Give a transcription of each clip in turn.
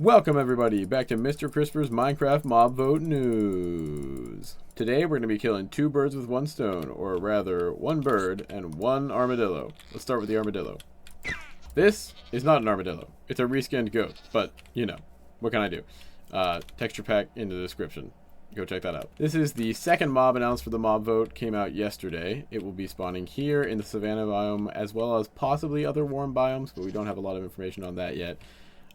Welcome everybody back to MrCrisper's Minecraft Mob Vote News. Today we're going to be killing two birds with one stone, or rather one bird and one armadillo. Let's start with the armadillo. This is not an armadillo. It's a reskinned goat, but you know, what can I do? Texture pack in the description. Go check that out. This is the second mob announced for the mob vote. Came out yesterday. It will be spawning here in the savanna biome as well as possibly other warm biomes, but we don't have a lot of information on that yet.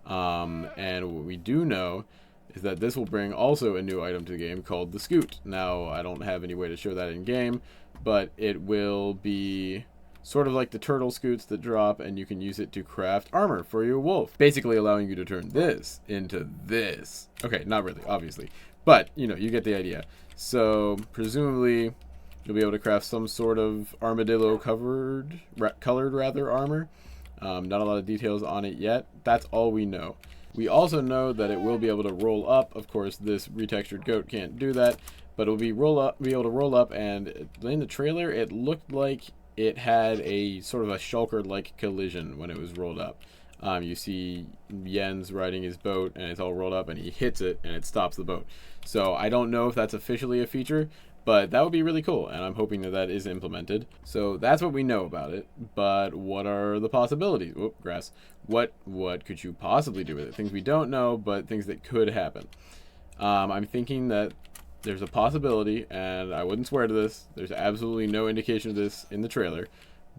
And what we do know is that this will bring also a new item to the game called the Scoot. Now, I don't have any way to show that in game, but it will be sort of like the turtle scoots that drop, and you can use it to craft armor for your wolf. Basically allowing you to turn this into this. Okay, not really, obviously. But, you know, you get the idea. So, presumably, you'll be able to craft some sort of armadillo colored armor. Not a lot of details on it yet. That's all we know. We also know that it will be able to roll up. Of course, this retextured goat can't do that, but it'll be able to roll up. And in the trailer, it looked like it had a sort of a shulker-like collision when it was rolled up. You see Jens riding his boat, and it's all rolled up, and he hits it, and it stops the boat. So I don't know if that's officially a feature, but that would be really cool, and I'm hoping that that is implemented. So that's what we know about it, but what are the possibilities? Whoop, grass. What could you possibly do with it? Things we don't know, but things that could happen. I'm thinking that there's a possibility, and I wouldn't swear to this, there's absolutely no indication of this in the trailer,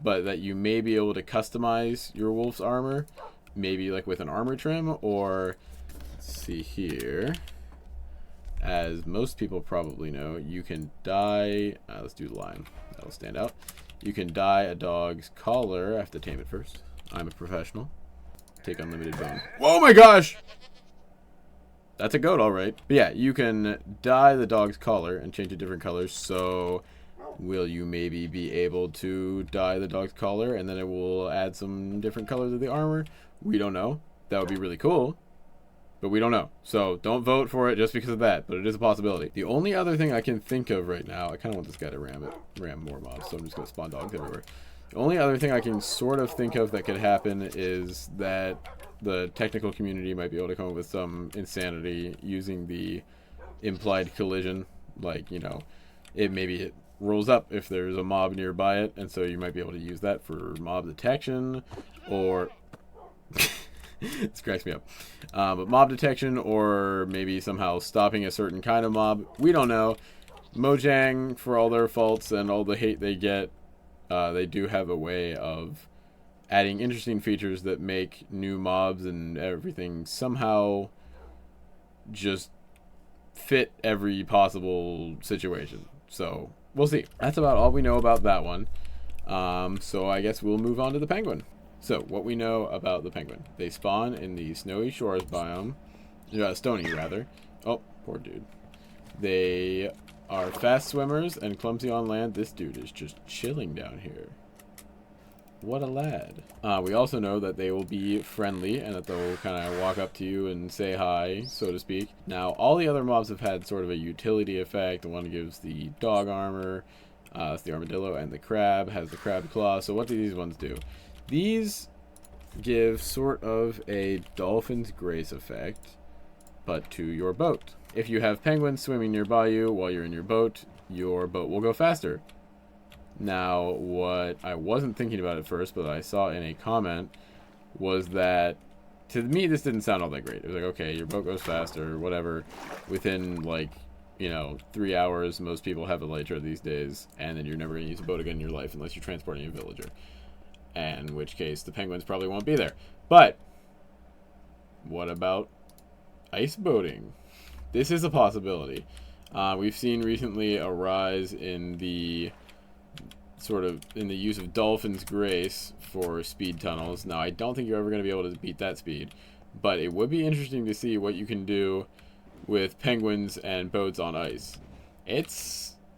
but that you may be able to customize your wolf's armor, maybe like with an armor trim, or, let's see here. As most people probably know, you can dye, let's do the line, that'll stand out. You can dye a dog's collar. I have to tame it first. I'm a professional. Take unlimited bone. Oh my gosh! That's a goat, alright. But yeah, you can dye the dog's collar and change it different colors, so will you maybe be able to dye the dog's collar and then it will add some different colors of the armor? We don't know. That would be really cool. But we don't know. So don't vote for it just because of that, but it is a possibility. The only other thing I can think of right now, I kind of want this guy to ram more mobs, so I'm just going to spawn dogs everywhere. The only other thing I can sort of think of that could happen is that the technical community might be able to come up with some insanity using the implied collision. Like, you know, it rolls up if there's a mob nearby it, and so you might be able to use that for mob detection, or... This cracks me up. But mob detection, or maybe somehow stopping a certain kind of mob. We don't know. Mojang, for all their faults and all the hate they get, they do have a way of adding interesting features that make new mobs and everything somehow just fit every possible situation. So, we'll see. That's about all we know about that one. So I guess we'll move on to the penguin. So, what we know about the penguin. They spawn in the snowy shores biome. Stony, rather. Oh, poor dude. They are fast swimmers and clumsy on land. This dude is just chilling down here. What a lad. We also know that they will be friendly and that they'll kind of walk up to you and say hi, so to speak. Now, all the other mobs have had sort of a utility effect. The one gives the dog armor. It's the armadillo, and the crab has the crab claw. So what do these ones do? These give sort of a dolphin's grace effect, but to your boat. If you have penguins swimming nearby you while you're in your boat will go faster. Now, what I wasn't thinking about at first, but I saw in a comment, was that, to me, this didn't sound all that great. It was like, okay, your boat goes faster, whatever, within, like, you know, 3 hours, most people have elytra these days, and then you're never going to use a boat again in your life unless you're transporting a villager. And in which case, the penguins probably won't be there. But, what about ice boating? This is a possibility. We've seen recently a rise in the use of dolphin's grace for speed tunnels. Now, I don't think you're ever going to be able to beat that speed, but it would be interesting to see what you can do with penguins and boats on ice. It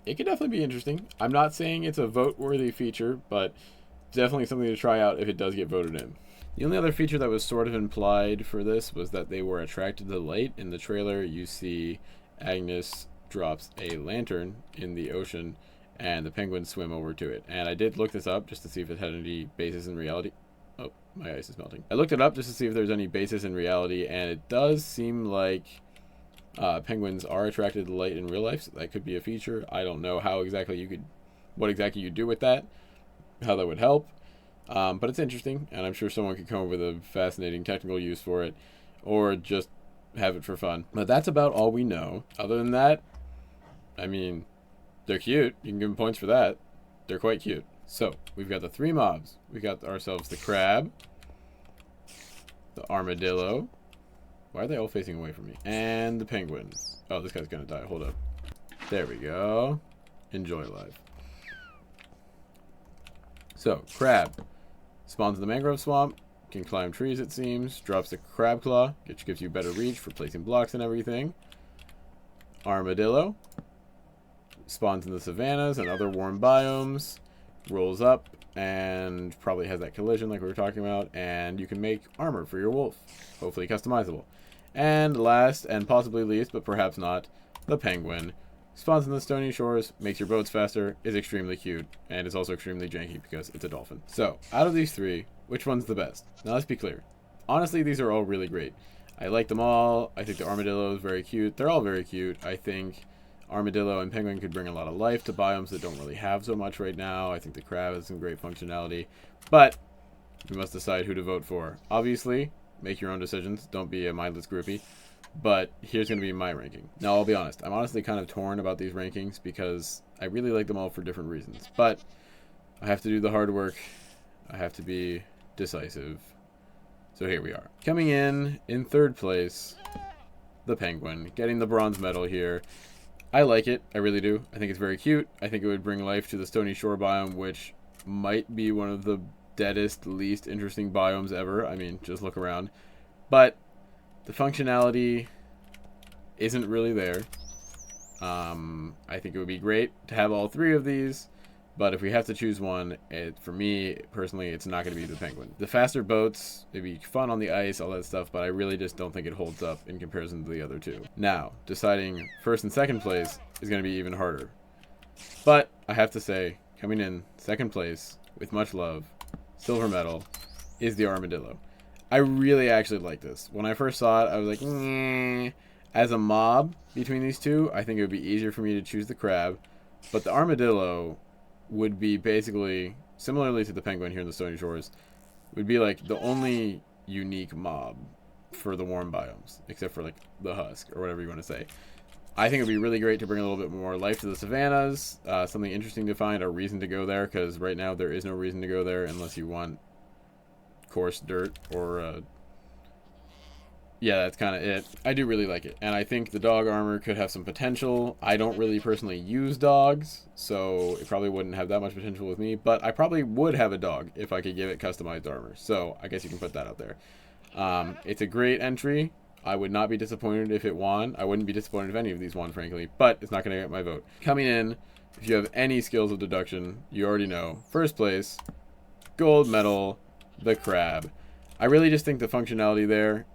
could definitely be interesting. I'm not saying it's a vote-worthy feature, but definitely something to try out if it does get voted in. The only other feature that was sort of implied for this was that they were attracted to light. In the trailer, you see Agnes drops a lantern in the ocean, and the penguins swim over to it. And I did look this up just to see if it had any basis in reality. Oh, my ice is melting. I looked it up just to see if there's any basis in reality, and it does seem like penguins are attracted to light in real life, so that could be a feature. I don't know how exactly what exactly you do with that, how that would help. But it's interesting, and I'm sure someone could come up with a fascinating technical use for it, or just have it for fun. But that's about all we know. Other than that, I mean, they're cute. You can give them points for that. They're quite cute. So, we've got the 3 mobs. We got ourselves the crab, the armadillo. Why are they all facing away from me? And the penguin. Oh, this guy's gonna die. Hold up. There we go. Enjoy life. So, crab spawns in the mangrove swamp. Can climb trees, it seems. Drops the crab claw, which gives you better reach for placing blocks and everything. Armadillo spawns in the savannas and other warm biomes. Rolls up and probably has that collision like we were talking about. And you can make armor for your wolf. Hopefully customizable. And last, and possibly least, but perhaps not, the penguin. Spawns in the stony shores, makes your boats faster, is extremely cute, and is also extremely janky because it's a dolphin. So, out of these 3, which one's the best? Now, let's be clear. Honestly, these are all really great. I like them all. I think the armadillo is very cute. They're all very cute. I think armadillo and penguin could bring a lot of life to biomes that don't really have so much right now. I think the crab has some great functionality. But, we must decide who to vote for. Obviously, make your own decisions. Don't be a mindless groupie. But here's going to be my ranking. Now, I'll be honest. I'm honestly kind of torn about these rankings because I really like them all for different reasons. But I have to do the hard work. I have to be decisive. So here we are. Coming in 3rd place, the penguin. Getting the bronze medal here. I like it. I really do. I think it's very cute. I think it would bring life to the stony shore biome, which might be one of the deadest, least interesting biomes ever. I mean, just look around. But the functionality isn't really there. I think it would be great to have all 3 of these, but if we have to choose one, for me, personally, it's not going to be the penguin. The faster boats, it'd be fun on the ice, all that stuff, but I really just don't think it holds up in comparison to the other 2. Now, deciding 1st and 2nd place is going to be even harder. But I have to say, coming in 2nd place, with much love, silver medal, is the armadillo. I really actually like this. When I first saw it, I was like, nyeh. As a mob between these 2, I think it would be easier for me to choose the crab. But the armadillo would be basically, similarly to the penguin here in the Stony Shores, would be like the only unique mob for the warm biomes, except for like the husk or whatever you want to say. I think it would be really great to bring a little bit more life to the savannas, something interesting to find, a reason to go there, because right now there is no reason to go there unless you want coarse dirt or yeah, that's kind of it. I do really like it, and I think the dog armor could have some potential. I don't really personally use dogs, so it probably wouldn't have that much potential with me, but I probably would have a dog if I could give it customized armor, so I guess you can put that out there. It's a great entry. I would not be disappointed if it won. I wouldn't be disappointed if any of these won, frankly, but it's not going to get my vote. Coming in, if you have any skills of deduction, you already know. 1st place, gold medal, the crab. I really just think the functionality there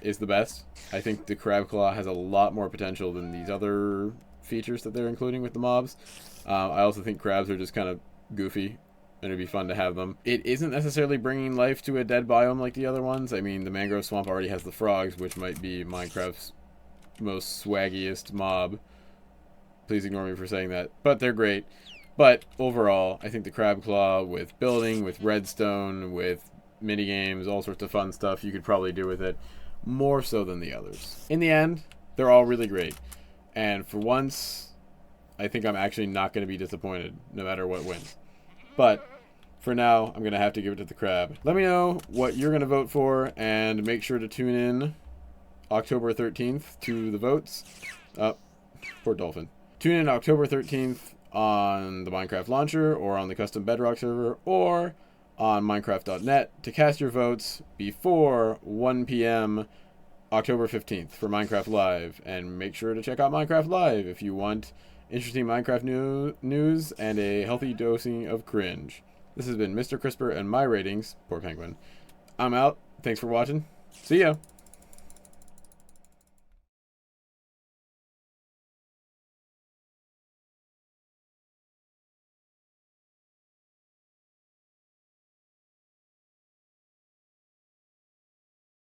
is the best. I think the crab claw has a lot more potential than these other features that they're including with the mobs. I also think crabs are just kind of goofy, and it'd be fun to have them. It isn't necessarily bringing life to a dead biome like the other ones. I mean, the mangrove swamp already has the frogs, which might be Minecraft's most swaggiest mob. Please ignore me for saying that, but they're great. But overall, I think the crab claw with building, with redstone, with mini games, all sorts of fun stuff you could probably do with it, more so than the others. In the end, they're all really great, and for once, I think I'm actually not going to be disappointed no matter what wins. But for now, I'm going to have to give it to the crab. Let me know what you're going to vote for, and make sure to tune in October 13th to the votes. Poor dolphin. Tune in October 13th on the Minecraft launcher, or on the custom Bedrock server, or on Minecraft.net to cast your votes before 1 p.m. October 15th for Minecraft Live. And make sure to check out Minecraft Live if you want interesting Minecraft news and a healthy dosing of cringe. This has been Mr. Crisper and my ratings. Poor penguin. I'm out. Thanks for watching. See ya.